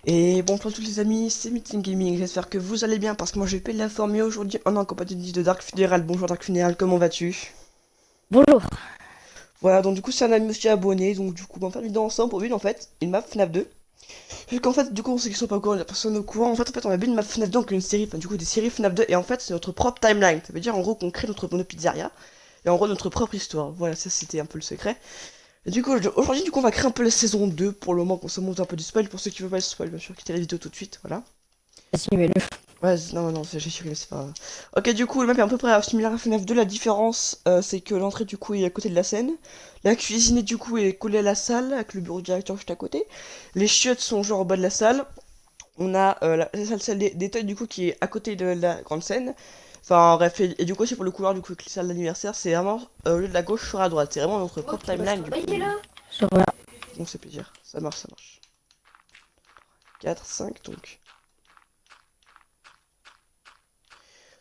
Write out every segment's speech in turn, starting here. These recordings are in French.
Et bonjour tous les amis, c'est Meeting Gaming, j'espère que vous allez bien parce que moi je vais la forme et aujourd'hui on est en compagnie de Dark Funeral. Bonjour Dark Funeral, comment vas-tu? Bonjour. Voilà, donc du coup c'est un ami aussi abonné, donc du coup on va faire une vidéo ensemble pour une en fait, une map FNAF 2. Vu qu'en fait du coup ceux qui sont pas au courant, la personne au courant, en fait on a vu une map FNAF 2, donc une série, enfin du coup des séries FNAF 2 et en fait c'est notre propre timeline. Ça veut dire en gros qu'on crée notre pizzeria et en gros notre propre histoire. Voilà, ça c'était un peu le secret. Et du coup aujourd'hui du coup on va créer un peu la saison 2 pour le moment qu'on se monte un peu du spoil pour ceux qui veulent pas le spoil, bien sûr, quittez la vidéo tout de suite, voilà. Vas-y, mets-le. Ouais, non, non, j'ai supprimé, c'est pas grave. Ok, du coup, le map est à peu près similaire à FNAF 2. La différence, c'est que l'entrée, du coup, est à côté de la scène. La cuisine, du coup, est collée à la salle, avec le bureau du directeur juste à côté. Les chiottes sont genre au bas de la salle. On a la salle des toiles, du coup, qui est à côté de la grande scène. Enfin, bref, et du coup, c'est pour le couloir, du coup, avec les salles d'anniversaire. C'est vraiment au lieu de la gauche sur la droite. C'est vraiment notre propre timeline, du coup. Sur là. On sait plaisir. Ça marche, ça marche. 4 5 donc.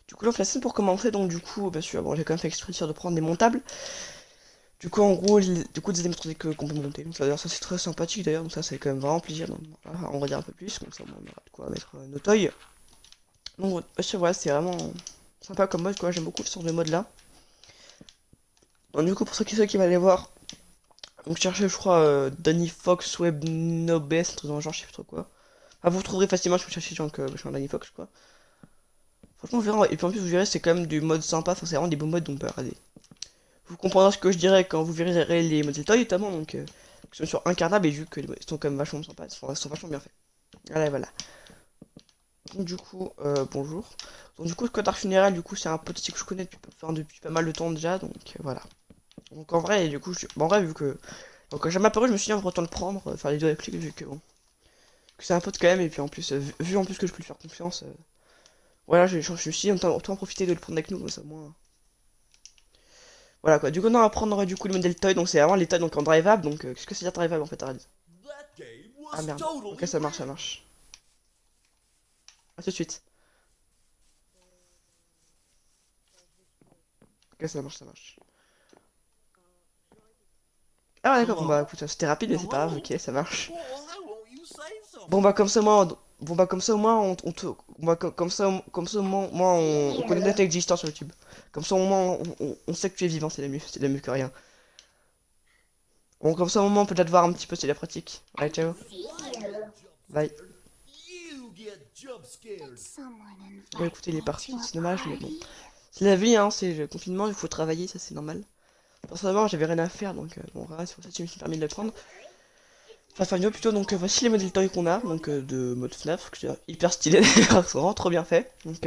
Du coup, là, on fait la scène pour commencer, donc du coup, bien sûr, bon, j'ai quand même fait exprès de prendre des montables. Du coup, en gros, du coup, des animatroniques qu'on peut monter. Donc, ça c'est très sympathique d'ailleurs. Donc, ça c'est quand même vraiment plaisir. Donc, voilà, on va dire un peu plus. Comme ça, on aura de quoi mettre nos toys. Donc, voilà, c'est vraiment sympa comme mode, quoi. J'aime beaucoup ce genre de mode là. Donc, du coup, pour ceux qui vont aller voir, donc, cherchez, je crois, Danny Fox Web Nobes, un truc dans le genre, je sais plus trop quoi. Ah, vous trouverez facilement si vous cherchez genre que je suis un Danny Fox, quoi. Franchement, vous verrez. Et puis en plus, vous verrez, c'est quand même du mode sympa. Enfin, c'est vraiment des beaux modes, donc, bah, regardez. Vous comprendrez ce que je dirais quand vous verrez les modes toys, notamment. Donc, qui sont sur incarnables et vu que les modes sont quand même vachement sympas, ils sont vachement bien faits. Voilà, voilà. Donc du coup, bonjour. Donc du coup, le code funéraire, du coup, c'est un petit que je connais depuis pas mal de temps déjà, donc voilà. Donc en vrai, du coup, bon, en vrai, vu que donc, quand j'ai apparu, je me suis dit, autant le prendre, faire les deux avec lui, vu que bon, que c'est un pote quand même, et puis en plus, vu en plus que je peux lui faire confiance, voilà, je me suis dit, autant en profiter de le prendre avec nous, comme ça, moi. Voilà quoi. Du coup, on va prendre du coup le modèle toy, donc c'est vraiment les toys donc en drivable, donc qu'est-ce que c'est dire drivable en fait, arrête. Ah merde. Ok, ça marche, ça marche. À tout de suite. Ok, ça marche, ça marche. Ah ouais, d'accord, bon bah écoute, c'était rapide, mais c'est pas grave, ok, ça marche. Bon bah comme ça, moi, bon bah comme ça au moins, on te, bon, bah, comme ça au moins, moi, on connaît notre existence sur YouTube. Comme ça au moins, on sait que tu es vivant, c'est la mieux que rien. Bon, comme ça au moins, on peut déjà te voir un petit peu, c'est la pratique. Allez, ciao, bye. Bon écoutez, il est parti, c'est dommage, mais bon. C'est la vie, hein, c'est le confinement, il faut travailler, ça c'est normal. Personnellement, j'avais rien à faire, donc bon, voilà, c'est pour ça que je me suis permis de le prendre. Enfin, Fabio plutôt, donc voici les modèles toys qu'on a, donc de mode FNAF, que c'est hyper stylé d'ailleurs, c'est vraiment trop bien fait. Donc,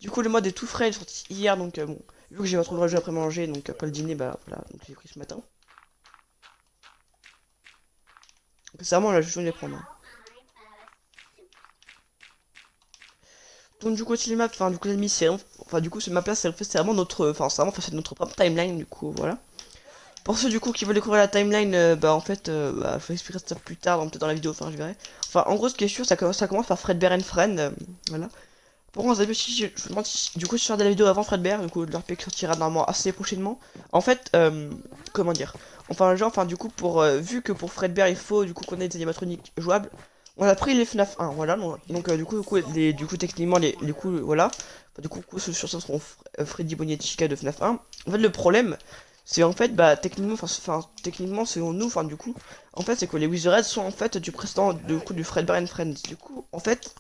du coup, le mode est tout frais, il est sorti hier, donc bon, vu que j'ai retrouvé le jeu après manger, donc après le dîner, bah voilà, donc j'ai pris ce matin. Donc c'est vraiment là, je viens de les prendre, hein. Donc du coup, les maps, enfin du coup, les ennemis, enfin du coup, ce map là, c'est vraiment notre, enfin c'est vraiment, c'est notre propre timeline, du coup, voilà. Pour ceux du coup qui veulent découvrir la timeline, bah en fait, bah, je vais expliquer ça plus tard, peut-être dans la vidéo, enfin je verrai. Enfin, en gros, ce qui est sûr, ça commence par Fredbear and Friend, voilà. Pour moi, si je me demande si, du coup, si je fais la vidéo avant Fredbear, du coup, l'RP qui sortira normalement assez prochainement. En fait, comment dire, enfin, genre, enfin, du coup, vu que pour Fredbear, il faut du coup qu'on ait des animatroniques jouables, on a pris les FNAF 1, voilà. Donc, du coup, techniquement, du coup, voilà. Enfin, du coup, sur ça seront Freddy, Bonnie et Chica de FNAF 1. En fait, le problème, c'est en fait, bah, techniquement, techniquement, selon nous, enfin, du coup, en fait, c'est que les Wizards sont en fait du précédent, du coup, du Fredbear and Friends. Du coup, en fait,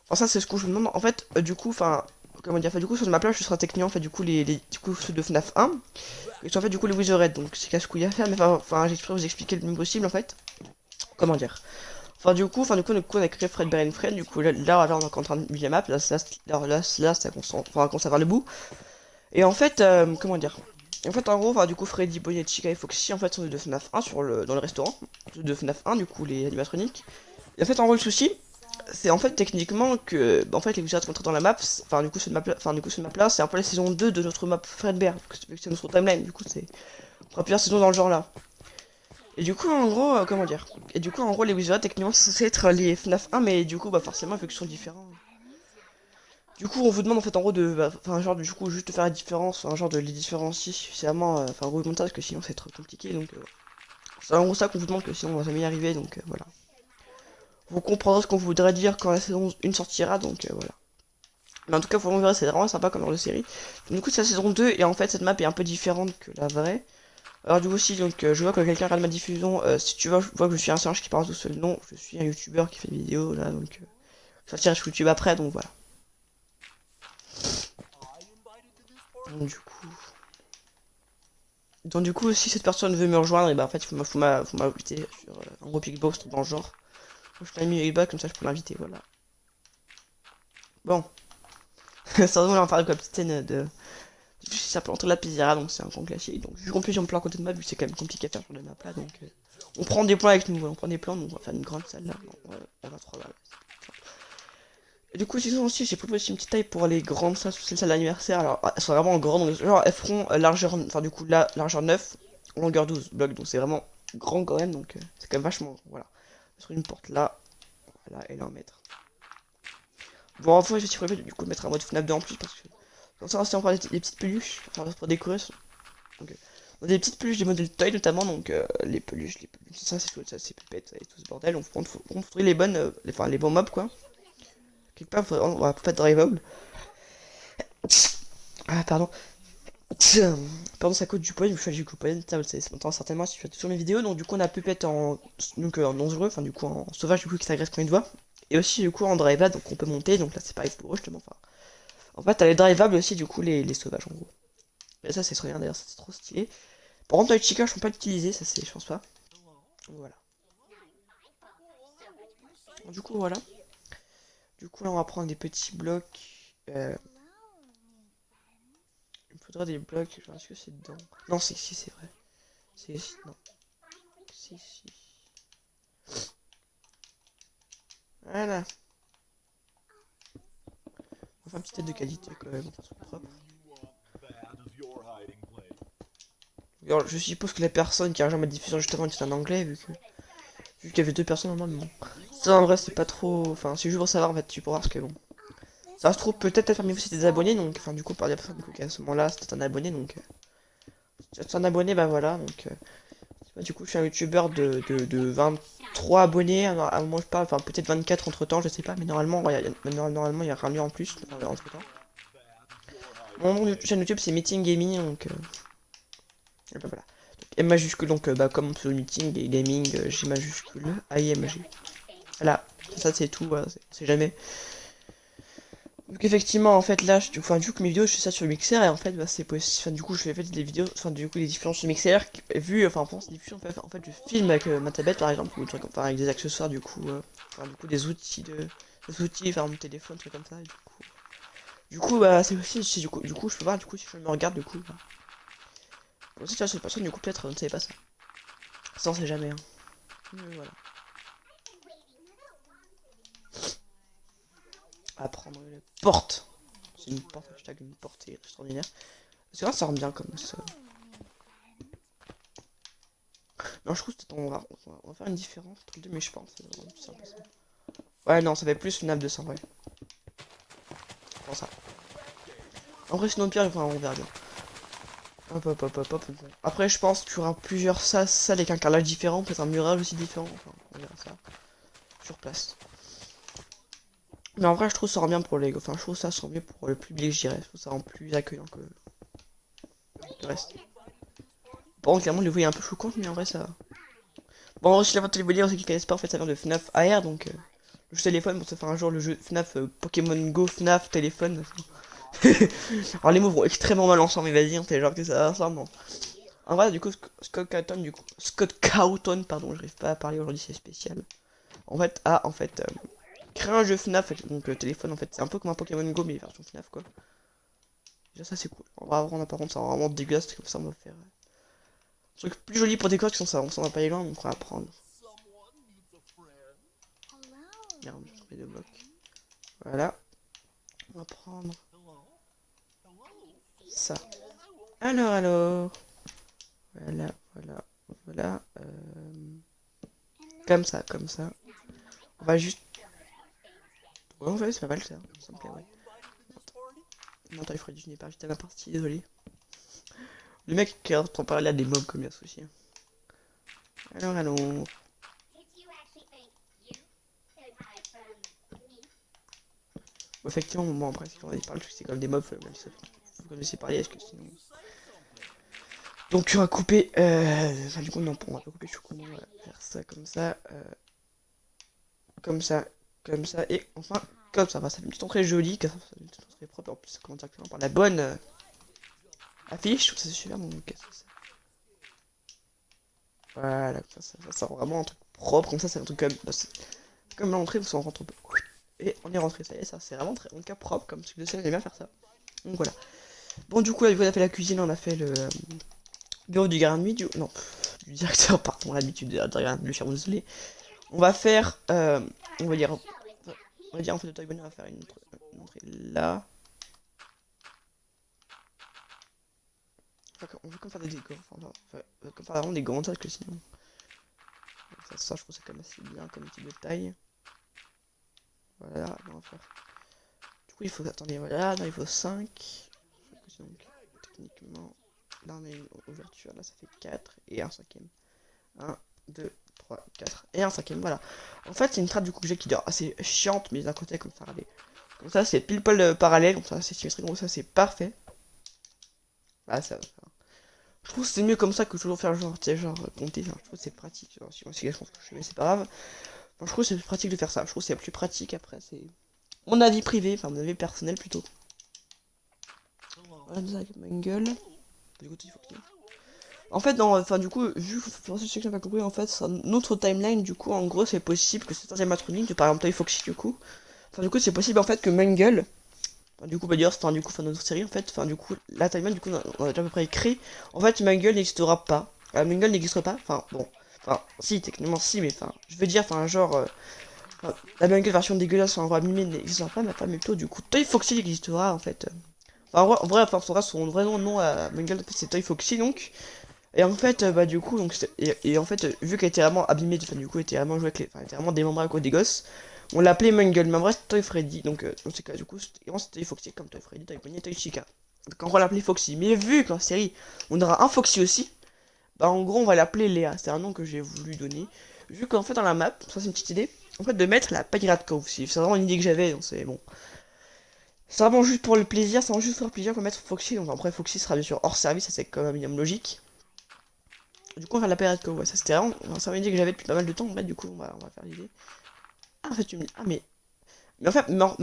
enfin, ça, c'est ce que je me demande. En fait, du coup, enfin, comment dire, enfin, du coup, sur ma plage, ce sera techniquement, en fait, du coup, du coup, ceux de FNAF 1, et sont en fait, du coup, les Wizards. Donc, c'est casse-couille à faire, mais enfin, j'espère vous expliquer le mieux possible, en fait. Comment dire. On a créé Fredbear and Friends, du coup, là, on est en train de la map, là, ça commence à avoir le bout. Et en fait, comment dire. En fait, en gros, enfin, du coup, Freddy, Bonnie, Chica et Foxy, en fait, sont de FNAF 1 dans le restaurant. Ceux de FNAF 1, du coup, les animatroniques. Et en fait, en gros, le souci, c'est en fait techniquement que, bah, en fait, les wizards qu'on traite dans la map, enfin, du coup, cette map là, c'est un peu la saison 2 de notre map Fredbear, vu que c'est notre timeline, du coup, c'est. On fera plusieurs saisons dans le genre là. Et du coup, en gros, comment dire. Et du coup, en gros, les wizards, techniquement, c'est censé être les FNAF 1, mais du coup, bah, forcément, vu qu'ils sont différents. Du coup, on vous demande en fait en gros de, enfin, genre, du coup, juste de faire la différence, un genre de les différencier suffisamment, enfin, gros montage, parce que sinon c'est trop compliqué, donc c'est en gros ça qu'on vous demande, que sinon on va jamais y arriver, donc voilà. vous comprendrez ce qu'on voudrait dire quand la saison 1 sortira, donc voilà. Mais en tout cas, vous verrez, c'est vraiment sympa comme genre de série. Donc, du coup, c'est la saison 2, et en fait, cette map est un peu différente que la vraie. Alors, du coup, aussi, donc, je vois que quelqu'un regarde ma diffusion. Si tu vois que je suis un singe qui parle tout seul, non, je suis un youtubeur qui fait des vidéos, là, donc. Ça tire sur YouTube après, donc voilà. Donc, du coup. Donc du coup, si cette personne veut me rejoindre, et ben en fait, faut m'inviter sur un gros Pickbox dans le genre. Je t'ai mis les comme ça je peux l'inviter, voilà. Bon. Ça on va faire comme petite scène de. Ça peut entrer la pizzeria, donc c'est un grand classique. Donc vu qu'on peut sur le plan à côté de ma, vu que c'est quand même compliqué à faire sur le map là, donc on prend des plans avec nous, on prend des plans, donc on va faire une grande salle là. Non, on va 3 balles. Et du coup, sinon aussi, j'ai proposé une petite taille pour les grandes salles, c'est une salle d'anniversaire. Alors, elles sont vraiment grandes, donc, genre elles feront largeur, enfin du coup là, largeur 9, longueur 12 blocs, donc c'est vraiment grand quand même, donc c'est quand même vachement grand, voilà. Sur une porte là, voilà, et là 1 mètre. Bon, enfin, je vais prévu du coup mettre un mode FNAF 2 en plus, parce que comme ça, aussi on prend des petites peluches, enfin pour décorer. Donc, on a des petites peluches, des modèles toy notamment, donc les peluches, ça c'est tout, ça c'est pépette, et tout ce bordel, on trouver les bonnes, enfin les bons mobs quoi. Quelque part, on va pas être drivable. Ah, pardon. Pardon, ça coûte du poil, je fais du coupon, ça c'est maintenant certainement si tu fais sur mes vidéos, donc du coup on a Pupette en dangereux, enfin du coup en sauvage du coup qui s'agresse quand il doit. Et aussi du coup en driveable, donc on peut monter, donc là c'est pareil pour eux justement. Enfin, en fait t'as les driveables aussi du coup les sauvages en gros. Et ça c'est trop bien d'ailleurs, ça c'est trop stylé. Par contre les chica je peux pas l'utiliser, ça c'est je pense pas. Donc, voilà. Du coup voilà. Du coup là on va prendre des petits blocs. Il me faudra des blocs, genre est-ce que c'est dedans? Non c'est si c'est vrai. C'est ici, non. Si. Voilà. On va faire une petite tête de qualité quand même, façon propre. Alors, je suppose que la personne qui a rejoint ma diffusion justement était en anglais, vu qu'il y avait 2 personnes normalement. Ça en vrai c'est pas trop. Enfin, c'est juste pour savoir en fait, tu pourras voir ce que bon. Ça se trouve peut-être parmi vous c'est des abonnés, donc enfin du coup par des personnes du coup qu'à ce moment-là c'était un abonné, donc si c'est un abonné bah voilà, donc du coup je suis un youtubeur de 23 abonnés, à un moment je parle, enfin peut-être 24 entre temps, je sais pas, mais normalement il y a rien eu en plus entre temps. Mon nom de chaîne YouTube c'est Meeting Gaming, donc et bah voilà. Donc, M majuscule, donc bah comme pseudo Meeting et Gaming, G majuscule, AIMG. Voilà, ça c'est tout, voilà, c'est jamais. Donc effectivement en fait là, du coup mes vidéos je fais ça sur le mixer et en fait bah, c'est possible, enfin du coup je fais des vidéos, enfin du coup des diffusions sur le mixer, vu, enfin pour ces diffusions en fait je filme avec ma tablette par exemple, ou truc, enfin avec des accessoires enfin du coup des outils enfin mon téléphone, truc comme ça, et du coup bah c'est aussi, du coup je peux voir du coup si je me regarde du coup. Bah. Bon si tu vois cette personne du coup peut-être ne savait pas ça. Ça on sait jamais hein. Mais voilà. À prendre une porte. C'est une porte, hashtag une porte extraordinaire. C'est vrai ça rend bien comme ça. Non, je trouve que on va faire une différence entre les deux, mais je pense que c'est vraiment plus simple. Ça. Ouais, non, ça fait plus une nappe de sang, ouais. Pour ça. En vrai, sinon, pire, enfin, on verra bien. Hop. Après, je pense qu'il y aura plusieurs salles avec un carrelage différent, peut-être un murage aussi différent. Enfin, on verra ça sur place. Mais en vrai, je trouve ça rend bien pour les. Enfin, je trouve ça rend mieux pour le public, je dirais. Je trouve ça rend plus accueillant que le reste. Bon, clairement, le bruit est un peu choquant, mais en vrai, ça. Bon, aussi, la vente vous dire, ceux qui connaissent pas, en fait, ça vient de FNAF AR, donc. Le jeu téléphone, pour se faire un jour le jeu FNAF, Pokémon Go, FNAF, téléphone. Alors les mots vont extrêmement mal ensemble, mais vas-y, on télécharge que ça ensemble. En vrai, du coup, Scott Cawthon, pardon, j'arrive pas à parler aujourd'hui, c'est spécial. En fait, créé un jeu FNAF, donc téléphone, en fait, c'est un peu comme un Pokémon Go, mais version FNAF, quoi. Déjà, ça, c'est cool. On va voir, par contre, ça va vraiment dégueulasse, comme ça, on va faire un truc plus joli pour décorer, parce qu'on s'en va pas aller loin, donc on va prendre. Merde, j'ai trouvé 2 blocs. Voilà. On va prendre ça. Alors. Voilà. Comme ça. On va juste. Ouais, en fait, c'est pas mal ça. Ça me plaît, ouais. Non, attends, il faudrait que je n'ai pas ajouté ma partie, désolé. Le mec qui a en parler à des mobs comme il y a souci. Alors. Effectivement, bon, après, si on parle, c'est comme des mobs, même si vous connaissez parler, est-ce que sinon. Donc, on va couper. Enfin, du coup, non, on va pas couper, du coup, on va faire ça comme ça. Comme ça, comme ça, et enfin, comme ça. Enfin, ça fait une petite entrée jolie, ça fait une petite entrée propre, en plus, ça commence directement par la bonne affiche. Je trouve ça super, mon qu'est-ce que c'est. Voilà, ça sent vraiment un truc propre, comme ça, c'est un truc comme. Bah, comme l'entrée, où on rentre un peu. Et on est rentré, ça y est, ça c'est vraiment très, en cas propre, comme ce que j'aime bien faire ça. Donc voilà. Bon, du coup, là, on a fait la cuisine, on a fait le bureau du gardien de nuit, non, du directeur, pardon, l'habitude de gardien de nuit, je suis désolé. On va faire, on va dire, en fait, de taille bonne, on va faire une entrée là. Enfin, on veut comme faire des décors, comme faire vraiment des grandes salles, que sinon. Ça, je trouve ça quand même assez bien comme type de taille. Voilà, on va faire. Du coup, il faut, attendez, voilà, là, il faut 5. Donc, techniquement, là, on a une ouverture, là, ça fait 4 et un cinquième. 1, 2, 3, 4 et un cinquième, voilà. En fait, c'est une trame du coup que j'ai qui est assez chiante, mais d'un côté, comme ça, regardez. Comme ça, c'est pile poil parallèle, donc ça, c'est symétrique, donc ça, c'est parfait. Voilà, ça. Je trouve que c'est mieux comme ça que toujours faire genre, tu sais, genre, compter. Enfin, je trouve que c'est pratique. Genre, si moi, c'est quelque chose que je fais, mais c'est pas grave. Enfin, je trouve que c'est plus pratique de faire ça. Je trouve que c'est plus pratique après, c'est. Mon avis privé, enfin, mon avis personnel plutôt. Voilà, ça avec ma gueule. Du coup, il faut que. En fait, enfin, du coup, vu que je sais que j'ai pas compris, en fait, c'est notre timeline, du coup, en gros, c'est possible que certains animatroniques, par exemple Toy Foxy, du coup, enfin, du coup, c'est possible, en fait, que Mangle, enfin, du coup, bah, d'ailleurs, c'est du coup, enfin, notre série, en fait, enfin, du coup, la timeline, du coup, on a déjà à peu près écrit, en fait, Mangle n'existera pas, Mangle n'existera pas, enfin, bon, enfin, si, techniquement, si, mais, enfin, je veux dire, enfin, genre, la Mangle version dégueulasse, enfin, en vrai, mimée n'existera pas, mais pas, mais plutôt, du coup, Toy Foxy existera, en fait, enfin, en vrai, enfin, son vrai nom à Mangle, en fait, c'est Toy Foxy, donc, et en fait, bah du coup, donc, et en fait, vu qu'elle était vraiment abîmée, enfin du coup, elle était vraiment jouée avec les, enfin, elle était vraiment démembrée à cause des gosses, on l'appelait Mangle, mais en vrai, c'était Toy Freddy, donc dans ces cas, du coup, c'était Foxy comme Toy Freddy, Toy Bonnie, Toy Chica. Donc on va l'appeler Foxy, mais vu qu'en série, on aura un Foxy aussi, bah en gros, on va l'appeler Léa, c'est un nom que j'ai voulu donner, vu qu'en fait, dans la map, ça c'est une petite idée, en fait, de mettre la Pirate Cove, c'est vraiment une idée que j'avais, donc c'est bon. C'est vraiment juste pour le plaisir, c'est vraiment juste pour le plaisir qu'on mettre Foxy, donc après, Foxy sera bien sûr hors service, ça c'est quand même un minimum logique. Du coup, on va faire la période que ouais, ça c'était vraiment. Enfin, ça m'a dit que j'avais depuis pas mal de temps, en fait, du coup, on va faire l'idée. Ah, en fait, tu me dis. Ah, mais. Mais en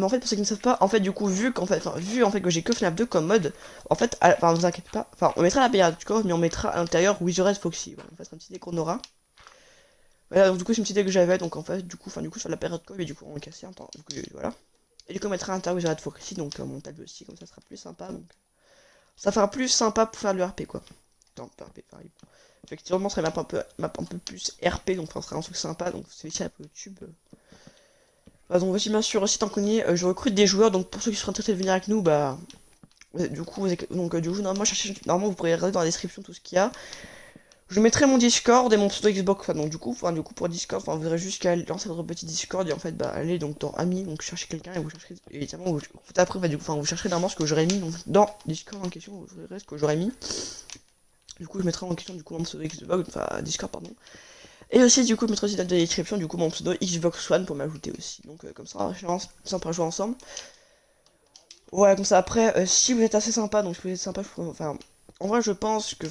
fait, pour ceux qui ne savent pas, en fait, du coup, vu qu'en fait, enfin, vu en fait que j'ai que FNAF 2 comme mode, en fait, enfin, ne vous inquiétez pas, enfin, on mettra la période code, mais on mettra à l'intérieur Wizard Foxy. Voilà, on fait un petit idée qu'on aura. Voilà, donc du coup, c'est une petite idée que j'avais, donc en fait, du coup, sur la période code, et du coup, on va casser un temps. Donc, voilà. Et du coup, on mettra à l'intérieur Wizard Foxy, donc mon tableau aussi, comme ça sera plus sympa, donc. Ça fera plus sympa pour faire le RP, quoi. Attends, RP, pareil. Effectivement, ça serait map un peu plus RP, donc ça serait un truc sympa, donc c'est ici pour YouTube. Donc voici bien sûr aussi tant qu'on y est, je recrute des joueurs, donc pour ceux qui seraient intéressés de venir avec nous, bah du coup, normalement, normalement vous pourrez regarder dans la description tout ce qu'il y a. Je mettrai mon Discord et mon pseudo Xbox, enfin, donc du coup pour Discord, enfin, vous verrez juste qu'à lancer votre petit Discord et en fait bah allez donc dans Amis, donc chercher quelqu'un et vous chercherez évidemment après bah, du coup, enfin, vous chercherez normalement ce que j'aurais mis donc, dans Discord en question, vous verrez ce que j'aurais mis. Du coup je mettrai en question du coup mon pseudo Xbox, enfin Discord pardon. Et aussi, du coup, je mettrai aussi dans la description, du coup, mon pseudo Xbox One pour m'ajouter aussi. Donc, comme ça, on pourra jouer ensemble. Voilà, comme ça, après, si vous êtes assez sympa, donc si vous êtes sympa, enfin, en vrai, je pense que,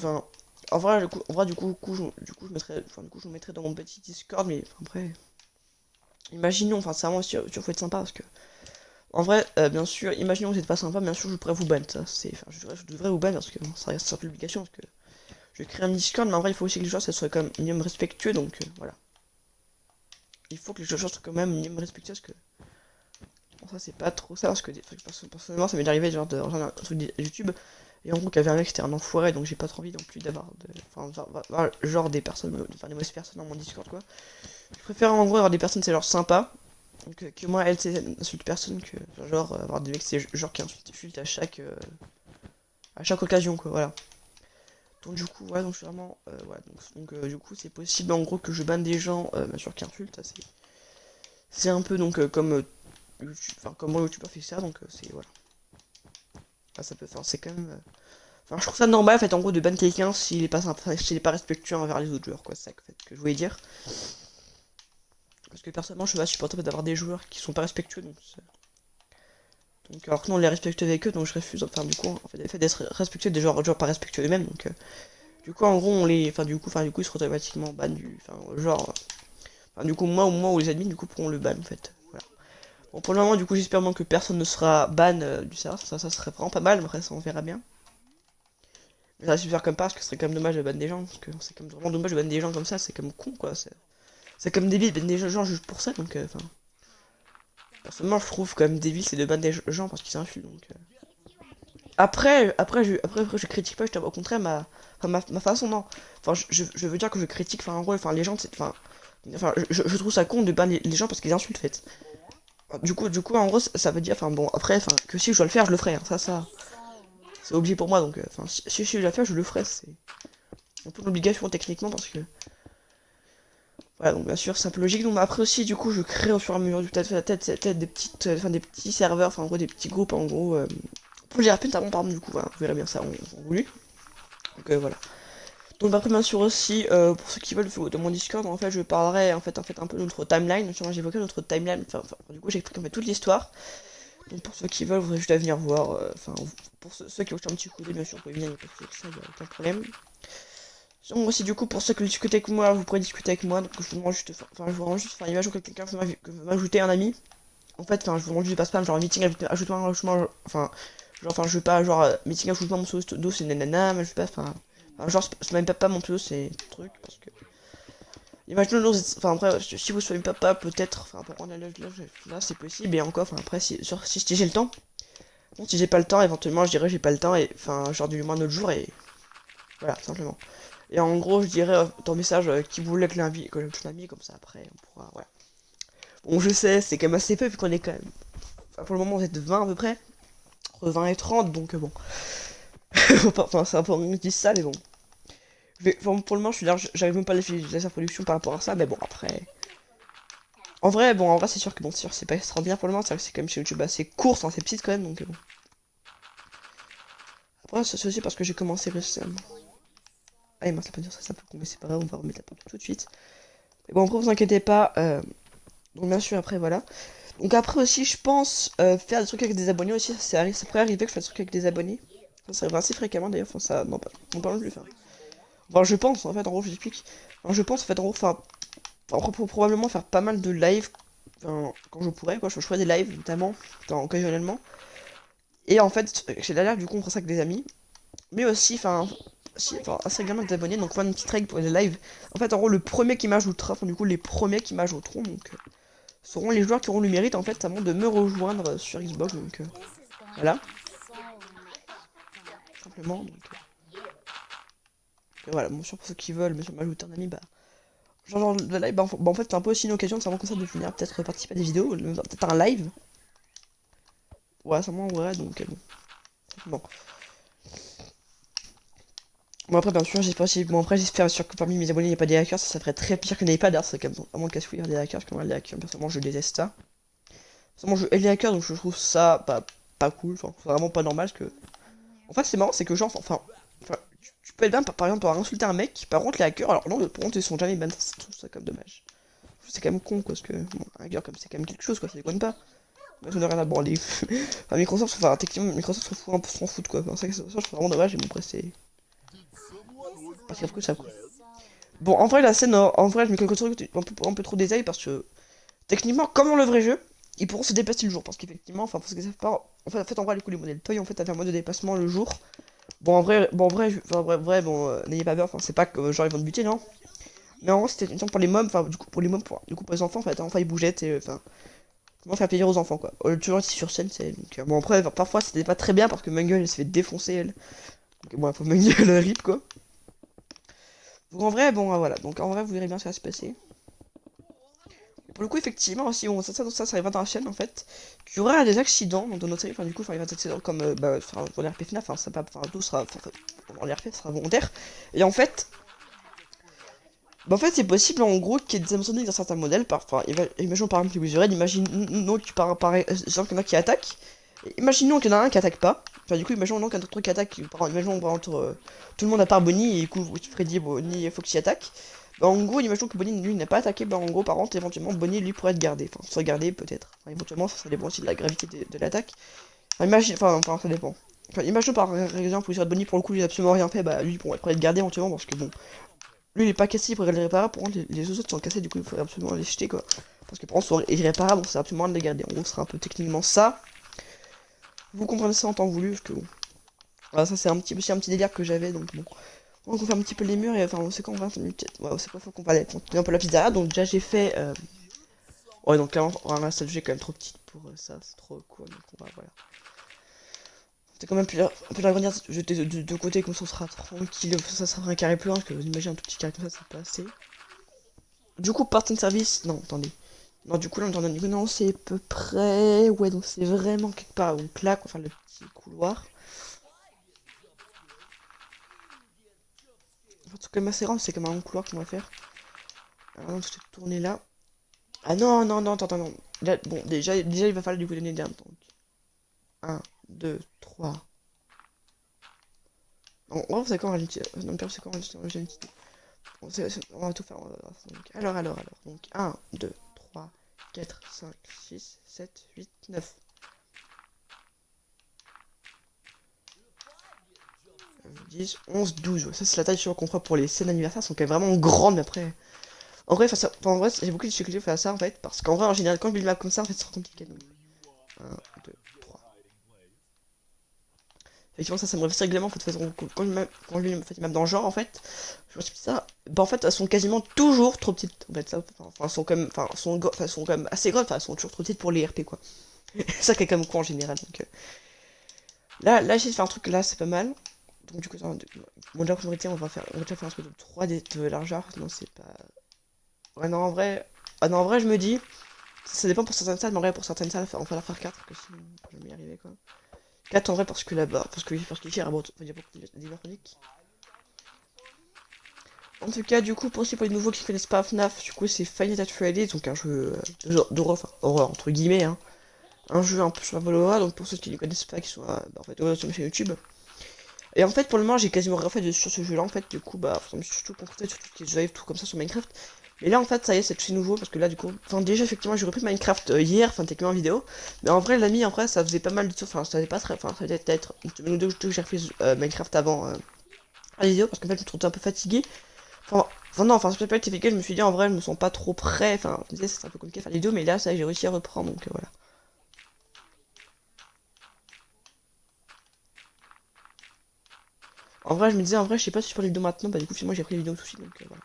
enfin, du coup, je mettrai, enfin, du coup, je vous mettrai dans mon petit Discord, mais après, imaginons, enfin, c'est vraiment sûr, faut être sympa parce que, en vrai, bien sûr, imaginons que vous n'êtes pas sympa, bien sûr, je pourrais vous ban, ça, c'est, enfin, je devrais vous ban parce que bon, ça reste sur publication, parce que je vais créer un Discord, mais en vrai, il faut aussi que les joueurs, ça soit quand même minimum respectueux, donc, voilà. Il faut que les joueurs soient quand même minimum respectueux, parce que bon, ça c'est pas trop ça parce que personnellement ça m'est arrivé genre de rejoindre un truc de YouTube et en gros qu'il y avait un mec qui était un enfoiré donc j'ai pas trop envie non plus d'avoir genre des personnes, enfin des mauvaises personnes dans mon Discord quoi. Je préfère en gros avoir des personnes c'est genre sympa donc que moi elle c'est insulte personne que genre avoir des mecs c'est genre qui insultent à chaque occasion quoi voilà. Donc du coup ouais donc je suis vraiment ouais du coup c'est possible en gros que je banne des gens bien sûr qui insultent ça c'est un peu donc comme YouTube, enfin comme moi youtubeur fait ça donc c'est voilà. Enfin, ça peut faire c'est quand même enfin je trouve ça normal en fait en gros de ban quelqu'un s'il est pas sympa, s'il est pas respectueux envers les autres joueurs quoi, c'est ça que je voulais dire. Parce que personnellement je suis pas supportable d'avoir des joueurs qui sont pas respectueux donc Donc alors que non, on les respecte avec eux, donc je refuse, enfin du coup, en fait, le fait d'être respectueux des joueurs pas respectueux eux-mêmes, donc du coup en gros on les. Enfin du coup ils seront automatiquement ban du. Enfin genre. Enfin du coup moi ou les admins du coup pourront le ban en fait. Voilà. Bon pour le moment du coup j'espère que personne ne sera ban du serveur, ça serait vraiment pas mal, mais après ça on verra bien. Mais ça va se faire comme pas parce que ce serait quand même dommage de ban des gens, parce que c'est comme vraiment dommage de ban des gens comme ça, c'est comme con quoi, c'est comme débile de ban des gens juste pour ça, donc enfin. Personnellement je trouve quand même débile c'est de ban des gens parce qu'ils insultent donc. Après, je critique pas, au contraire, ma façon, non. Enfin, je veux dire que je critique, enfin, en gros, enfin, les gens, je trouve ça con de ban les gens parce qu'ils insultent, en fait. Du coup, en gros, ça veut dire, enfin, bon, après, enfin, que si je dois le faire, je le ferai, hein, c'est obligé pour moi, donc, enfin, si je dois le faire, je le ferai, c'est un peu une obligation, techniquement, parce que, voilà, donc, bien sûr, c'est un peu logique, donc, mais après aussi, du coup, je crée au fur et à mesure du peut-être des petites, enfin, des petits serveurs, enfin, en gros, des petits groupes, en gros, pour les RP, notamment, par exemple, du coup, voilà, vous verrez bien ça en voulu. Donc voilà. Donc après bien sûr aussi, pour ceux qui veulent de mon Discord, en fait je parlerai en fait un peu de notre timeline, j'évoquerai notre timeline, du coup j'explique en fait toute l'histoire. Donc pour ceux qui veulent, vous juste à venir voir, enfin pour ceux qui veulent jeter un petit coup d'œil, bien sûr, vous pouvez venir, ça, y a aucun problème. Sinon aussi du coup pour ceux qui veulent discuter avec moi, vous pourrez discuter avec moi, donc je vous demande juste, enfin je vous rends juste, enfin imagine que quelqu'un veut m'ajouter un ami. En fait, enfin je vous rends juste pas spam, genre meeting, ajoute-moi, enfin je veux pas, genre meeting, ajoute-moi mon pseudo, c'est nanana, mais je veux pas, genre, c'est même pas mon pseudo, c'est truc, parce que. Imaginons, enfin après, si vous soyez papa, peut-être, enfin pour prendre là c'est possible, et encore, enfin après, si j'ai le temps. Bon, si j'ai pas le temps, éventuellement, je dirais j'ai pas le temps, et enfin, genre du moins un autre jour, et voilà, simplement. Et en gros, je dirais dans le message qui voulait que je l'invite, comme ça après, on pourra, voilà. Bon, je sais, c'est quand même assez peu, vu qu'on est quand même. Enfin, pour le moment, vous êtes 20 à peu près, entre 20 et 30, donc bon. Enfin, c'est un peu, on dit ça, mais bon. Enfin, pour le moment, je suis là, j'arrive même pas à la production par rapport à ça, mais bon, après. En vrai, c'est sûr que bon, c'est sûr, c'est pas extraordinaire pour le moment, c'est vrai que c'est quand même chez YouTube assez court, enfin, c'est petite quand même, donc bon. Après, c'est aussi parce que j'ai commencé récemment. Ah, mince, ça peut dire ça peut con, mais c'est pas grave, on va remettre la porte tout de suite. Mais bon, après, vous inquiétez pas, donc bien sûr, après, voilà. Donc après aussi, je pense faire des trucs avec des abonnés aussi, ça pourrait arriver que je fasse des trucs avec des abonnés. Ça arrive assez fréquemment d'ailleurs, enfin, ça, non, pas, on parle plus, enfin. Enfin, je pense, en fait, en gros, je l'explique. Enfin, je pense, en fait, en gros, enfin, probablement faire pas mal de live quand je pourrais, quoi, je ferai des lives, notamment, occasionnellement. Et en fait, j'ai la live, du coup, on fera ça avec des amis. Mais aussi, assez régulièrement des abonnés, donc faire une petite règle pour les lives. En fait, en gros, le premier qui m'ajoutera, enfin, du coup, les premiers qui m'ajouteront, donc, seront les joueurs qui auront le mérite, en fait, notamment de me rejoindre sur Xbox, donc, voilà. Simplement, donc, voilà, bon, sûr, pour ceux qui veulent, bien sûr, m'ajouter un ami, bah, genre de live, en fait, c'est un peu aussi une occasion, c'est vraiment comme ça de venir peut-être participer à des vidéos, peut-être un live. Ouais, ça moi, ouais, donc, bon. Bon, après, bien sûr, j'espère sûr que parmi mes abonnés, il n'y a pas des hackers, ça ferait très pire qu'il n'y ait pas d'ailleurs, c'est quand même vraiment casse-couille, des hackers, parce que moi, les hackers, personnellement, je déteste ça. Personnellement, je hais les hackers, donc je trouve ça pas cool, enfin, c'est vraiment pas normal, parce que. En fait, c'est marrant, c'est que genre, tu peux être bien, par exemple, par insulter un mec, par contre, les hackers, alors non, par contre, ils sont jamais ban, je trouve ça comme dommage. C'est quand même con, quoi, parce que, bon, un hacker, comme c'est quand même quelque chose, quoi, ça déconne pas. Mais ça n'a rien à branler. Enfin, Microsoft, enfin, techniquement, Microsoft s'en fout, quoi. Enfin, ça, je trouve vraiment dommage, et bon, après, c'est. Parce qu'après, ça, quoi. Bon, en vrai, la scène, en vrai, je me quelque un peu trop détail parce que, techniquement, comme dans le vrai jeu, ils pourront se dépasser le jour. Parce qu'effectivement, enfin, parce que c'est pas. En vrai, du coup, les modèles Toy, en fait, avaient un mode de dépassement le jour. Bon, n'ayez pas peur, enfin, c'est pas que genre ils vont te buter, non. Mais en gros, c'était une sorte pour les mobs, enfin, pour les enfants, en fait, enfin, ils bougeaient, et, enfin, comment faire plaisir aux enfants, quoi. Toujours ici sur scène, c'est. Donc, bon, après, parfois, c'était pas très bien parce que Mungle, elle s'est fait défoncer, elle. Donc, bon, faut Mungle rip, quoi. Donc, en vrai, bon, voilà. Donc, en vrai, vous verrez bien ce qui va se passer. Pour le coup, effectivement, aussi, bon, ça arrivera dans la chaîne, en fait, qu'il y aura des accidents dans notre série, enfin, du coup, enfin, il y aura des accidents comme, enfin, pour les RP FNAF, enfin, ça pas, enfin, tout sera, enfin, dans les RP, ça sera volontaire. Et en fait, bah, en fait, c'est possible, en gros, qu'il y ait des animatroniques dans certains modèles, enfin, imaginons par exemple que vous aurez, imaginons qu'il y en a qui attaquent, imaginons qu'il y en a un qui attaque pas, enfin, du coup, imaginons qu'il y en a un truc qui attaque, imaginons, par exemple, tout le monde à part Bonnie, et du coup, Freddy, Bonnie, Foxy attaque. Bah, en gros, imaginons que Bonnie, lui, n'a pas attaqué, bah, en gros, par contre, éventuellement, Bonnie, lui, pourrait être gardé, enfin, soit gardé, peut-être. Enfin, éventuellement, ça dépend aussi de la gravité de l'attaque. Enfin, imagine, enfin, ça dépend. Enfin, imagine par exemple, où Sir Bonnie, pour le coup, il a absolument rien fait, bah lui, bon, il pourrait être gardé éventuellement, parce que bon, lui, il est pas cassé, il pourrait le réparer, pour contre, les autres sont cassés, du coup, il faudrait absolument les jeter, quoi. Parce que pour contre, ils sont irréparables, donc c'est absolument de les garder. En gros, ce serait un peu techniquement ça. Vous comprenez ça en temps voulu, parce que bon. Voilà, ça, c'est aussi un petit délire que j'avais, donc bon. Donc on fait un petit peu les murs, et enfin, on sait quand on va, ouais, c'est quoi, faut qu'on va aller continuer un peu la pizza. Donc déjà, j'ai fait. Ouais, donc là, la salle est quand même trop petite pour ça, c'est trop cool, donc on va, voilà. C'est quand même plus on peut l'agrandir, jeter de deux côtés, comme ça on sera tranquille, ça sera un carré plein, parce que vous imaginez un tout petit carré comme ça, c'est pas assez. Du coup, partant de service, non, attendez. Non, du coup, là, on entend, du coup, non, c'est à peu près, ouais, donc c'est vraiment quelque part, donc là, qu'on va faire le petit couloir. Enfin, c'est quand même assez grand, c'est comme un long couloir qu'on va faire. Alors, on va tourner là. Ah non, non, non, attends, non. Là, bon, déjà, il va falloir du coup donner d'un, donc. Un, 2, 3. Non, on va faire quoi, non, mais c'est quoi, j'ai une petite idée. On va tout faire. Donc, alors. Donc, 1, 2, 3, 4, 5, 6, 7, 8, 9. 10, 11, 12. Ça, c'est la taille qu'on fera pour les scènes anniversaires. Elles sont quand même vraiment grandes, mais après. En vrai, en vrai, j'ai beaucoup de difficultés face à ça en fait. Parce qu'en vrai, en général, quand je build une map comme ça, en fait, c'est trop compliqué. Donc, 1, 2, 3. Effectivement, ça me revient régulièrement. En fait, quand je lis une map dans le genre, en fait, je me suis dit ça. Bah, en fait, elles sont quasiment toujours trop petites. En fait, ça, enfin, elles sont quand même, elles sont quand même assez grandes. Enfin, elles sont toujours trop petites pour les RP, quoi. Ça, qui est quand même quoi en général. Donc, là, j'ai fait un truc là, c'est pas mal. Donc, du coup, bon, déjà, priorité, on va déjà faire un truc de 3 de largeur. Sinon, c'est pas. Ouais, non, en vrai. Ah, non, en vrai, je me dis. Ça dépend pour certaines salles, mais en vrai, pour certaines salles, on va la faire 4, que sinon, je vais y arriver, quoi. 4 en vrai, parce que là-bas, parce qu'ici, il y a beaucoup d'électronique. En tout cas, du coup, pour les nouveaux qui connaissent pas FNAF, du coup, c'est Five Nights at Freddy's, donc un jeu d'horreur, enfin, horreur, entre guillemets, hein. Un jeu un peu sur la Valora, donc pour ceux qui ne connaissent pas, qui sont en fait, sur ma chaîne YouTube. Et en fait, pour le moment, j'ai quasiment rien fait sur ce jeu-là, en fait, du coup, bah, faut me surtout concentrer sur tout ce qui est Jive, tout comme ça sur Minecraft. Mais là, en fait, ça y est, c'est tout nouveau, parce que là, du coup, enfin, déjà, effectivement, j'ai repris Minecraft hier, enfin, techniquement en vidéo. Mais en vrai, l'ami, en vrai, ça faisait pas mal de temps, enfin, ça faisait pas très, enfin, ça faisait peut-être une semaine ou deux que j'ai repris Minecraft avant la vidéo, parce qu'en fait, je me trouvais un peu fatigué. Non, enfin, c'est peut-être pas été fatigué, je me suis dit, en vrai, je me sens pas trop prêt, enfin, je me disais, c'est un peu compliqué de faire les vidéos, mais là, ça, j'ai réussi à reprendre, donc voilà. En vrai, je me disais, en vrai, je sais pas si je prends les vidéos maintenant, bah, du coup, moi, j'ai pris les vidéos tout de suite, donc voilà.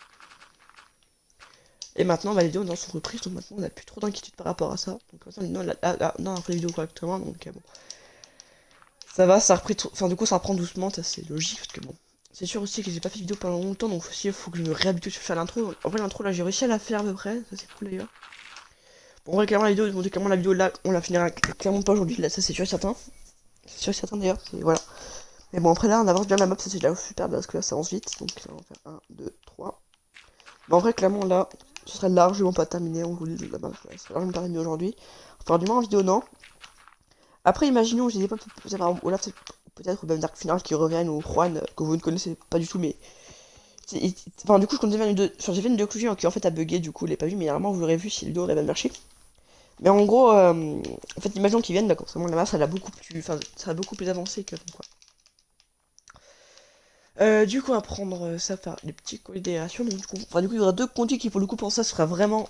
Et maintenant, bah, les vidéos sont reprises, donc maintenant on a plus trop d'inquiétude par rapport à ça. Donc maintenant, on a fait les vidéos correctement, donc bon. Ça va, ça a repris enfin du coup ça reprend doucement, ça c'est logique, parce que bon. C'est sûr aussi que j'ai pas fait de vidéo pendant longtemps, donc aussi il faut que je me réhabitue à faire l'intro. En vrai l'intro là j'ai réussi à la faire à peu près, ça c'est cool d'ailleurs. Bon, en vrai clairement la vidéo là, on la finira clairement pas aujourd'hui, là ça c'est sûr et certain. C'est sûr et certain d'ailleurs, voilà. Mais bon après là on avance bien la map, ça c'est là super bien parce que là ça avance vite, donc là, on va faire 1, 2, 3. Mais en vrai, clairement, là, ce serait largement pas terminé. On vous dit là-bas, ce serait largement pas terminé aujourd'hui. Enfin, du moins en vidéo, non. Après, imaginons, je disais pas, peut-être Olaf, peut-être, ou même Dark Final qui reviennent, ou Juan, que vous ne connaissez pas du tout, mais. Enfin, du coup, je comptais faire une vidéo. Enfin, j'ai fait une vidéo que qui en fait a bugué, du coup, je l'ai pas vu, mais normalement, vous l'aurez vu si la vidéo aurait bien marché. Mais en gros, en fait, imaginons qu'ils viennent, d'accord, la masse, elle a beaucoup plus. Enfin, ça a beaucoup plus avancé que. Quoi. Du coup, on va prendre ça par les petits considérations. Donc, du coup, il y aura deux conduits qui, pour le coup, pour ça, sera vraiment.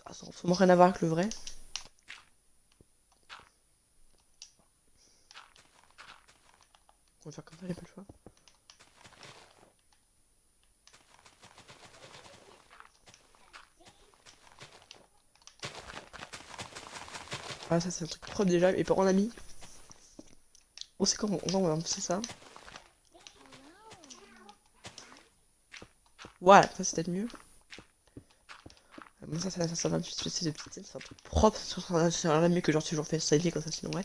Ah, ça n'a vraiment rien à voir avec le vrai. On va faire comme ça, y'a pas le choix. Ah, ça, c'est un truc propre déjà. Et par on a mis. On sait comment on va c'est ça. Voilà, ça c'est peut-être mieux. Bon, ça va un petit peu de petites scènes, c'est un truc propre. Ça rien mieux que genre toujours fait styler comme ça, sinon ouais.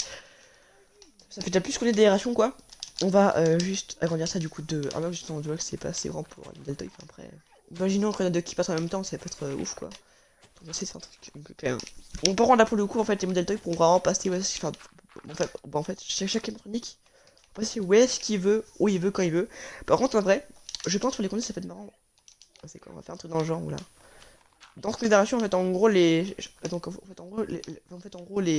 Ça fait déjà plus qu'on est des aérations quoi. On va juste agrandir ça du coup de. Ah, même juste en duo, c'est pas assez grand pour une delta. Après. Imaginons qu'on a deux qui passent en même temps, ça va pas être ouf quoi. On va essayer de faire un truc quand même. On peut rendre là pour le coup en fait les modèles pour vraiment passer ouais, enfin, en fait chaque électronique on peut passer où est-ce qu'il veut, où il veut, quand il veut. Par contre en vrai, je pense que pour les conduits ça peut être marrant. C'est quoi, on va faire un truc dans le genre où là. dans cette fédération, en fait, en gros, donc, en fait, en gros,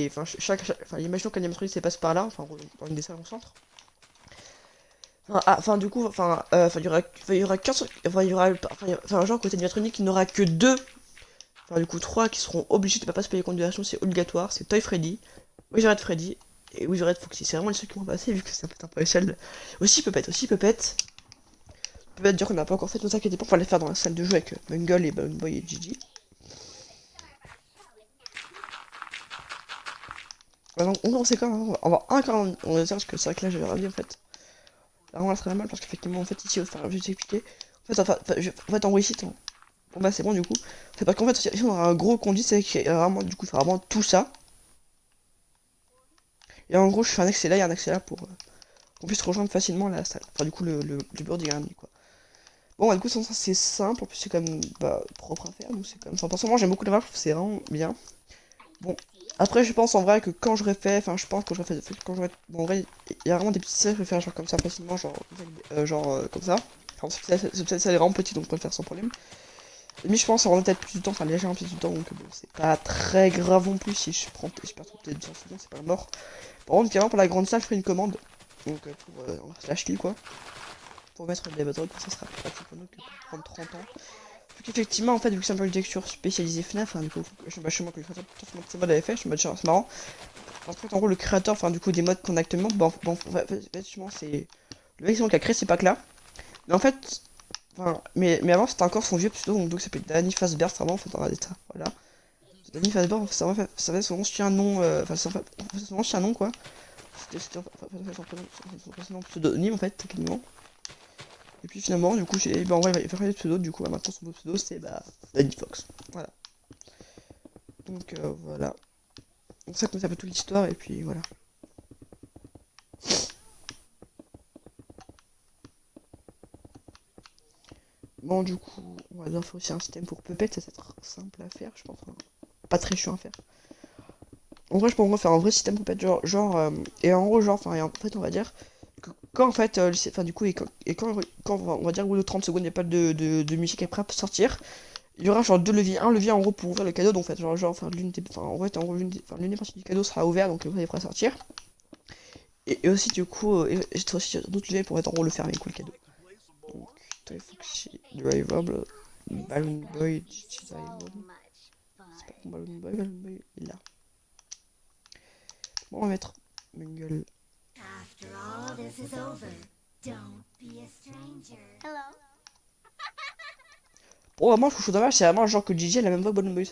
enfin, enfin, imaginons qu'animatrice passe par là, enfin, dans une des salles au centre. Enfin, enfin, du coup, enfin, il y aura qu'un seul, enfin, il y aura, enfin, genre, côté animatronique, il n'y aura que deux, enfin, du coup, trois qui seront obligés de pas se payer les comptes de version, c'est obligatoire, c'est Toy Freddy, Wizard Freddy, et Wizard Foxy. C'est vraiment les seuls qui vont passer, vu que c'est un peu échelle. Aussi Puppet. Peut-être dire qu'on n'a pas encore fait, ne t'inquiétez pas, on va les faire dans la salle de jeu avec Bungle et Balloon Boy et Gigi. Bah donc, on sait quand même, on va encore, on va dire que c'est vrai que là j'avais ravi en fait. Là on va très mal parce qu'effectivement en fait ici, enfin je vais t'expliquer. En fait en gros ici, bon bah c'est bon du coup. C'est parce qu'en fait ici on aura un gros conduit, c'est vraiment du coup faire vraiment tout ça. Et en gros je fais un accès là et un accès là pour qu'on puisse rejoindre facilement la salle. Enfin du coup le bureau du gardien quoi. Bon bah, du coup c'est simple, en plus c'est quand même bah, propre à faire, donc c'est quand même. Enfin personnellement j'aime beaucoup le voir, je trouve que c'est vraiment bien. Bon, après je pense en vrai que quand j'aurais fait, enfin je pense que j'aurais fait, quand j'aurais, bon, en vrai il y a vraiment des petits sièges, je peux faire genre comme ça facilement, genre comme ça. Enfin ça est vraiment petit donc on peut le faire sans problème. Mais je pense que ça prendra peut-être plus de temps, enfin légèrement plus de temps donc bon c'est pas très grave non plus si je perds trop peut-être 10 secondes, c'est pas mort. Par contre carrément pour la grande salle je ferai une commande, donc pour slash kill quoi. Pour mettre des batteries, ça sera plus pratique pour nous que pour prendre 30 ans. Donc effectivement, en fait, vu que c'est un peu une texture spécialisée FNAF, hein, du coup, je me que le créateur de ce mode avait fait, je me dis, c'est marrant. Parce que, en gros, le créateur, enfin, du coup, des modes qu'on a actuellement, effectivement, c'est le mec qui a créé ces packs-là. Mais en fait, enfin, mais avant, c'était encore son vieux pseudo, donc ça s'appelle Danny Fazbear, vraiment, en fait, dans l'état, voilà. Danny Fazbear, ça fait son ancien nom, enfin, son ancien nom, quoi. C'était son pseudonyme, en fait, techniquement. Et puis finalement, du coup, bah, en vrai, il va faire des pseudos, du coup, bah, maintenant son pseudo c'est bah, Danny Fox. Voilà. Donc voilà. Donc ça, comme ça, un peu toute l'histoire, et puis voilà. Bon, du coup, on va devoir faire aussi un système pour Puppet, ça va être simple à faire, je pense. Hein. Pas très chiant à faire. En vrai, je pense qu'on va faire un vrai système Puppet, et en gros, genre, enfin, en fait, on va dire que quand en fait, enfin, du coup, quand on va dire au bout de 30 secondes, il n'y a pas de musique après à sortir. Il y aura genre deux leviers, un levier en gros pour ouvrir le cadeau, donc en fait, enfin, l'une des parties du cadeau sera ouverte, donc il pourra sortir. Et aussi, du coup, j'ai aussi d'autres leviers pour être en gros le fermer, quoi, le cadeau. Donc, Toy Foxy, Drivable, Balloon Boy, Gigi Drivable. C'est pas bon, Balloon Boy, il est là. Bon, on va mettre Bungle. Bon, vraiment, je trouve ça dommage, c'est vraiment genre que Gigi elle a la même voix que Balloon Boy.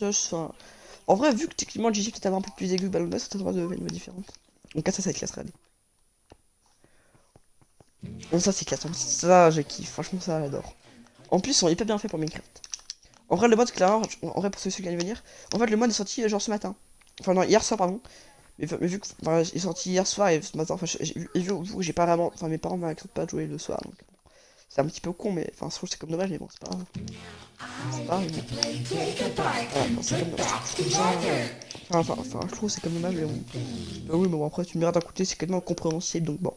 Enfin, en vrai, vu que techniquement Gigi peut-être un peu plus aigu que Balloon Boy, ça te de une voix différente. Donc, ça c'est classe, regardez. Bon, ça c'est classe, hein. Ça je kiffe, franchement, ça j'adore. En plus, ils sont hyper bien faits pour Minecraft. En vrai, le mode, clairement, en vrai, pour ceux qui allaient venir, en fait, le mode est sorti genre ce matin. Enfin, non, hier soir, pardon. Mais vu que, enfin, il est sorti hier soir et ce matin, enfin, vu que j'ai pas vraiment, enfin, mes parents m'acceptent pas de jouer le soir, donc c'est un petit peu con, mais enfin, je trouve que c'est comme dommage, mais bon, c'est pas grave. C'est pas grave, mais voilà, enfin, c'est comme dommage. Enfin, je trouve que c'est comme dommage, mais bon. Bah oui, mais bon, après, tu me diras d'un côté, c'est quasiment compréhensible, donc bon.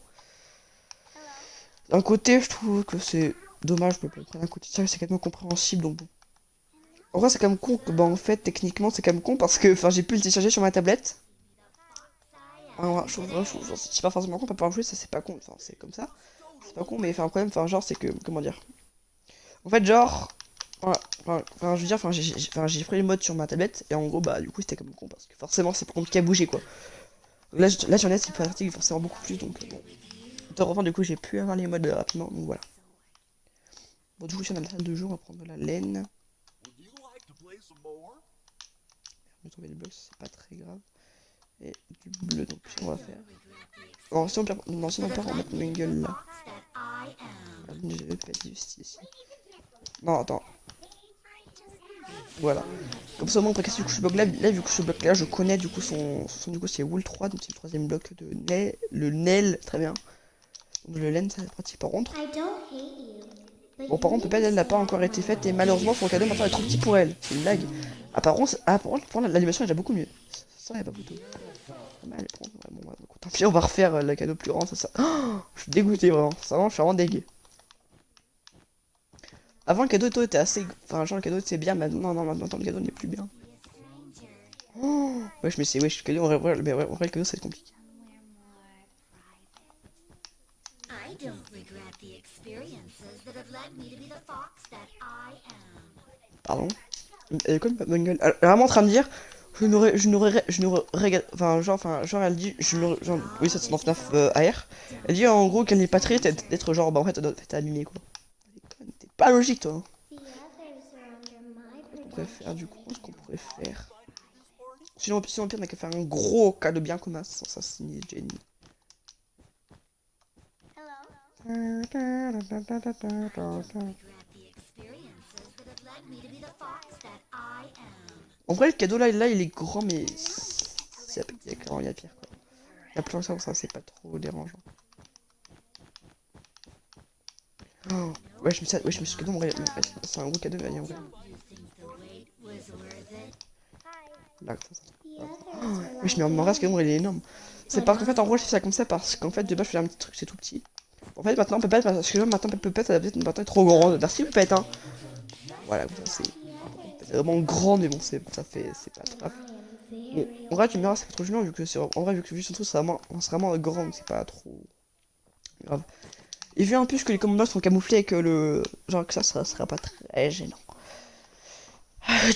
D'un côté, je trouve que c'est dommage, mais bon, d'un côté, ça, c'est quasiment compréhensible, donc bon. En vrai, c'est quand même con que, bah, en fait, techniquement, c'est quand même con parce que, enfin, j'ai pu le télécharger sur ma tablette. Alors, c'est pas forcément con, pas pouvoir jouer, ça c'est pas con, enfin, c'est comme ça. C'est pas con, mais enfin, quand même, enfin, genre, c'est que, comment dire. En fait, genre, voilà, enfin, je veux dire, j'ai pris le mode sur ma tablette, et en gros, bah, du coup, c'était comme con, parce que forcément, c'est pas compliqué à bouger, quoi. Là j'en ai, c'est pratique, forcément beaucoup plus, donc bon. Heureusement, du coup, j'ai pu avoir les modes rapidement, donc voilà. Bon, du coup, si on a la salle de jeu, on va prendre de la laine. On va trouver des blocs, c'est pas très grave. Et du bleu, donc, on va faire. Alors, si on perd, non, si on perd, on va mettre Mingle là. Je vais pas juste ici. Non, attends. Voilà. Comme ça, au moins, on peut casser du coup ce bloc là. Là, vu que ce bloc là, je connais du coup du coup, c'est Wool 3, donc c'est le troisième bloc de Nail. Le Nail, très bien. Donc le Laine, ça pratique par contre. Bon, par contre, Pépette, elle n'a pas encore été faite et malheureusement, son cadeau maintenant est trop petit pour elle. C'est une blague. Ah, par contre, l'animation est déjà beaucoup mieux. Ça, y a pas photo. Pas mal, bon, tant pis, on va refaire le cadeau plus grand, ça. Oh, je suis dégoûté vraiment. Ça, vraiment, je suis vraiment dégueu. Avant, le cadeau était assez. Enfin, genre, le cadeau était bien, mais non, non, maintenant, le cadeau n'est plus bien. Oh, wesh, mais c'est. Wesh, le cadeau, mais ouais, en vrai, le cadeau, c'est compliqué. I don't regret the experiences that have led me to be the fox that I am. Pardon. Elle est comme ma gueule. Elle est vraiment en train de dire. Enfin, elle dit. Oui, ça c'est dans FNAF AR. Elle dit en gros qu'elle n'est pas triste d'être genre, bah en fait, t'es animée quoi. T'es pas logique toi. Hein. On pourrait faire du coup, ce qu'on pourrait faire. Sinon, au pire, on n'a qu'à faire un gros cadeau bien commun sans assassiner Jenny. I don't regret the experiences that have led me to be the fox that I am. En vrai, le cadeau là, il est grand, mais il y a clairement, il y a pire quoi. Il y a plein de ça, c'est pas trop dérangeant. Oh, ouais, je me suis ce cadeau, en vrai, c'est un gros cadeau, mais en vrai. You think the wait was worth it? Là, ça. Oh, oui, mais en vrai, ce cadeau, il est énorme. C'est parce qu'en fait, en gros, je fais ça comme ça parce qu'en fait, de base, je faisais un petit truc, c'est tout petit. En fait, maintenant, Pépette, parce que maintenant, Pépette, elle a peut-être maintenant trop grande. Merci, Pépette, hein. Voilà, c'est vraiment grand, mais bon, c'est pas grave. Bon, en vrai, tu me diras, c'est pas trop gênant, vu que c'est, en vrai, vu que vu surtout, c'est vraiment grand, donc c'est pas trop grave. Et vu un peu que les commandants sont camouflés et que le, genre que ça sera pas très gênant.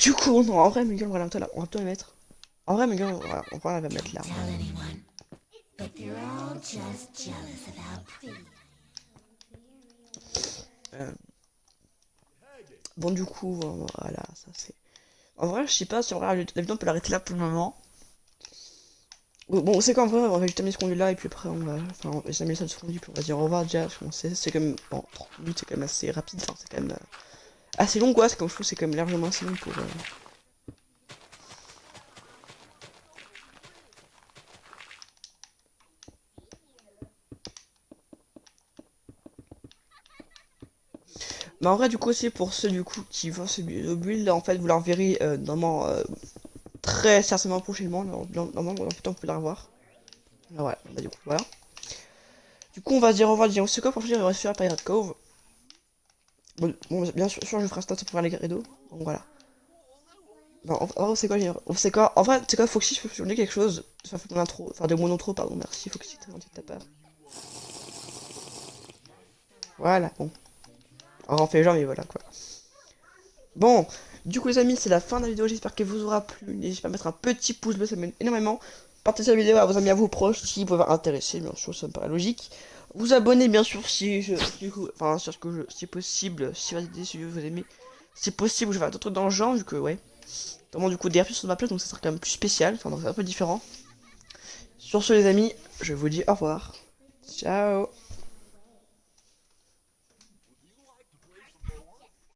Du coup, non, en vrai, Miguel, voilà, on va te la mettre. En vrai, Miguel, voilà, on va la mettre là. Tell anyone. But they're all just jealous of how pretty. Bon, du coup, voilà, ça c'est. En vrai, je sais pas si en vrai, la vidéo on peut l'arrêter là pour le moment. Bon, c'est quoi en vrai, on va juste terminer ce qu'on est là et puis après on va. Enfin, on va terminer ça de ce qu'on dit, puis on va dire au revoir déjà. Parce qu'on sait, c'est quand même. Bon, 30 minutes, c'est quand même assez rapide, enfin, c'est quand même assez long quoi, c'est comme je trouve, c'est quand même largement assez long pour. Mais en vrai, du coup, c'est pour ceux du coup qui voient ce build, en fait, vous la reverrez normalement très certainement prochainement. Normalement, dans le temps, vous pouvez la revoir. Ah, voilà, bah, du coup, voilà. Du coup, on va se dire au revoir, dire c'est quoi pour finir, il reste sur la Pirate Cove. Bon, bien sûr, je ferai un stat pour faire les cadeaux. Donc voilà. Non, en vrai, c'est quoi, c'est quoi, en vrai, c'est quoi, Foxy, je peux vous dire quelque chose. Enfin, fait mon intro, enfin, de mon intro, pardon, merci, Foxy, très gentil de ta part. Voilà, bon. Alors, on fait genre, mais voilà, quoi. Bon, du coup les amis, c'est la fin de la vidéo, j'espère qu'elle vous aura plu. N'hésitez pas à mettre un petit pouce bleu, ça m'aide énormément. Partagez la vidéo à vos amis, à vos proches, s'ils peuvent intéresser, bien sûr, ça me paraît logique. Vous abonnez, bien sûr, enfin, sur ce que si possible, si vous avez des idées, si vous aimez. Si possible, je vais faire d'autres trucs dans le genre, vu que, ouais. Notamment, du coup, des RP sur ma place, donc ça sera quand même plus spécial, enfin, donc c'est un peu différent. Sur ce, les amis, je vous dis au revoir. Ciao.